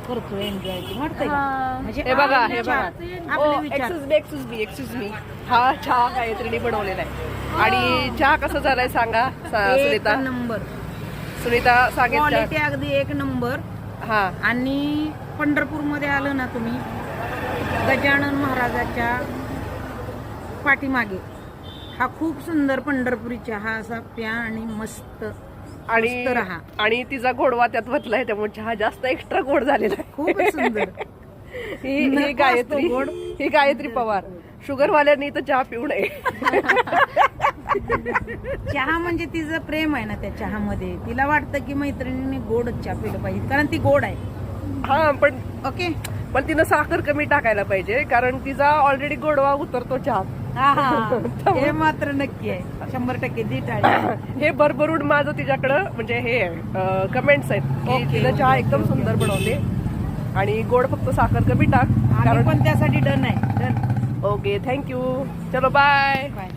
करतो एन्जॉय वाटतंय का? म्हणजे हे बघा आपले हे बघा विचार एक्सक्यूज मी हा चहा गायत्रीने बनवलेला आहे आणि चहा कसा झालाय सांगा एक सुनीता नंबर, सुनीता सांगितलं क्वालिटी अगदी एक नंबर. हा आणि पंढरपूर मध्ये आलं ना तुम्ही, गजानन महाराजाच्या पाठीमागे हा खूप सुंदर पंढरपुरी चहा असा प्या आणि मस्त आणि राहा. आणि तिचा गोडवा त्यात वतलाय त्यामुळे चहा जास्त एक्स्ट्रा गोड झालेला आहे. खूप सुंदर. ही नको गायत्री असतो गोड. ही गायत्री पवार शुगरवाल्यांनी तर चहा पिऊ नये. चहा म्हणजे तिचं प्रेम आहे ना त्या चहामध्ये. तिला वाटतं की मैत्रिणीने गोडच चहा पिलं पाहिजे कारण ती गोड आहे. हा पण ओके. तिनं साखर कमी टाकायला पाहिजे कारण तिचा ऑलरेडी गोडवा उतरतो चहा. हे मात्र नक्की आहे, 100% दी टाळी. हे भरभरून माझं तिच्याकडं म्हणजे हे कमेंट्स आहेत की Okay, तिनं चहा okay, एकदम सुंदर बनवते आणि गोड फक्त साखर कमी टाक आम्ही कारण पण त्यासाठी डन आहे. डन. ओके थँक्यू चलो बाय. बाय.